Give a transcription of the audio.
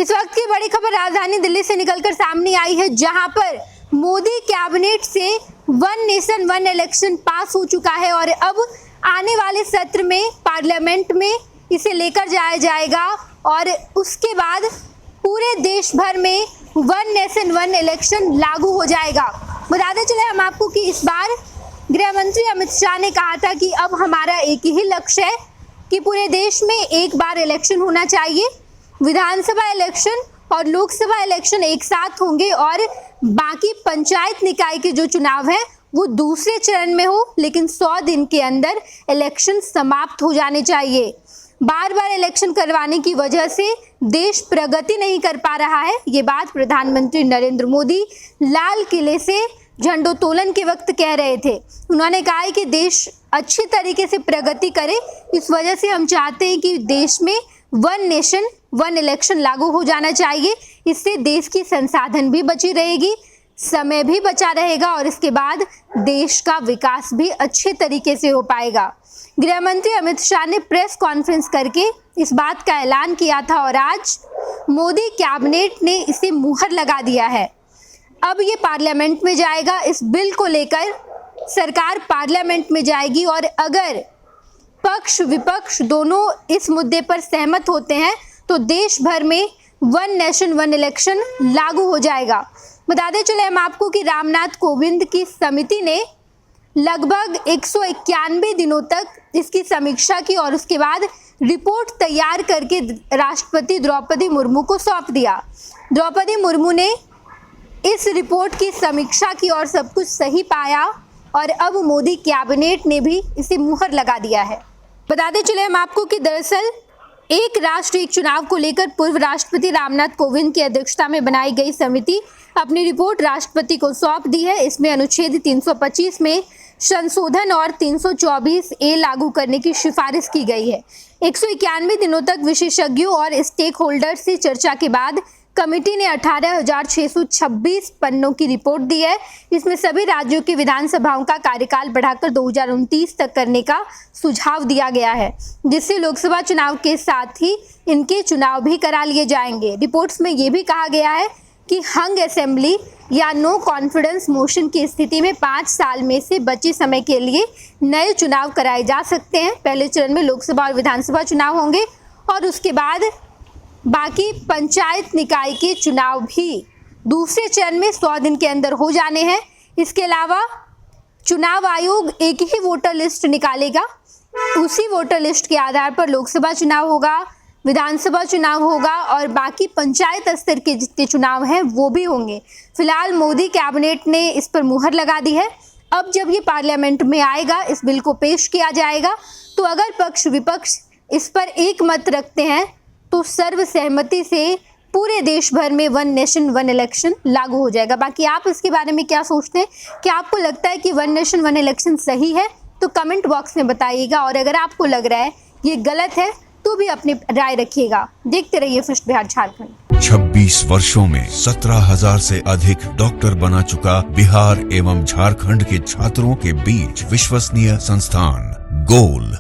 इस वक्त की बड़ी खबर राजधानी दिल्ली से निकलकर सामने आई है, जहां पर मोदी कैबिनेट से वन नेशन वन इलेक्शन पास हो चुका है और अब आने वाले सत्र में पार्लियामेंट में इसे लेकर जाया जाएगा और उसके बाद पूरे देश भर में वन नेशन वन इलेक्शन लागू हो जाएगा। बताते चले हम आपको कि इस बार गृह मंत्री अमित शाह ने कहा था कि अब हमारा एक ही लक्ष्य है कि पूरे देश में एक बार इलेक्शन होना चाहिए। विधानसभा इलेक्शन और लोकसभा इलेक्शन एक साथ होंगे और बाकी पंचायत निकाय के जो चुनाव है वो दूसरे चरण में हो, लेकिन 100 दिन के अंदर इलेक्शन समाप्त हो जाने चाहिए। बार बार इलेक्शन करवाने की वजह से देश प्रगति नहीं कर पा रहा है। ये बात प्रधानमंत्री नरेंद्र मोदी लाल किले से झंडोत्तोलन के वक्त कह रहे थे। उन्होंने कहा है कि देश अच्छी तरीके से प्रगति करे, इस वजह से हम चाहते हैं कि देश में वन नेशन वन इलेक्शन लागू हो जाना चाहिए। इससे देश की संसाधन भी बची रहेगी, समय भी बचा रहेगा और इसके बाद देश का विकास भी अच्छे तरीके से हो पाएगा। गृह मंत्री अमित शाह ने प्रेस कॉन्फ्रेंस करके इस बात का ऐलान किया था और आज मोदी कैबिनेट ने इसे मुहर लगा दिया है। अब ये पार्लियामेंट में जाएगा। इस बिल को लेकर सरकार पार्लियामेंट में जाएगी और अगर पक्ष विपक्ष दोनों इस मुद्दे पर सहमत होते हैं तो देश भर में वन नेशन वन इलेक्शन लागू हो जाएगा। बताते चले हम आपको कि रामनाथ कोविंद की समिति ने लगभग 191 दिनों तक इसकी समीक्षा की और उसके बाद रिपोर्ट तैयार करके राष्ट्रपति द्रौपदी मुर्मू को सौंप दिया। द्रौपदी मुर्मू ने इस रिपोर्ट की समीक्षा की और सब कुछ सही पाया और अब मोदी कैबिनेट ने भी इसे मुहर लगा दिया है। बताते चले हम आपको कि दरअसल एक राष्ट्र एक चुनाव को लेकर पूर्व राष्ट्रपति रामनाथ कोविंद की अध्यक्षता में बनाई गई समिति अपनी रिपोर्ट राष्ट्रपति को सौंप दी है। इसमें अनुच्छेद 325 में संशोधन और 324A लागू करने की सिफारिश की गई है। 191 दिनों तक विशेषज्ञों और स्टेक होल्डर से चर्चा के बाद कमेटी ने 18,626 पन्नों की रिपोर्ट दी है। इसमें सभी राज्यों की विधानसभाओं का कार्यकाल बढ़ाकर 2029 तक करने का सुझाव दिया गया है, जिससे लोकसभा चुनाव के साथ ही इनके चुनाव भी करा लिए जाएंगे। रिपोर्ट्स में ये भी कहा गया है कि हंग असेंबली या नो कॉन्फिडेंस मोशन की स्थिति में 5 साल में से बचे समय के लिए नए चुनाव कराए जा सकते हैं। पहले चरण में लोकसभा और विधानसभा चुनाव होंगे और उसके बाद बाकी पंचायत निकाय के चुनाव भी दूसरे चरण में 100 दिन के अंदर हो जाने हैं। इसके अलावा चुनाव आयोग एक ही वोटर लिस्ट निकालेगा, उसी वोटर लिस्ट के आधार पर लोकसभा चुनाव होगा, विधानसभा चुनाव होगा और बाकी पंचायत स्तर के जितने चुनाव हैं वो भी होंगे। फिलहाल मोदी कैबिनेट ने इस पर मुहर लगा दी है। अब जब ये पार्लियामेंट में आएगा, इस बिल को पेश किया जाएगा, तो अगर पक्ष विपक्ष इस पर एक मत रखते हैं तो सर्वसहमति से पूरे देश भर में वन नेशन वन इलेक्शन लागू हो जाएगा। बाकी आप इसके बारे में क्या सोचते हैं? क्या आपको लगता है कि वन नेशन वन इलेक्शन सही है? तो कमेंट बॉक्स में बताइएगा और अगर आपको लग रहा है ये गलत है तो भी अपनी राय रखिएगा। देखते रहिए फर्स्ट बिहार झारखंड। 26 वर्षों में 17,000 से अधिक डॉक्टर बना चुका बिहार एवं झारखंड के छात्रों के बीच विश्वसनीय संस्थान गोल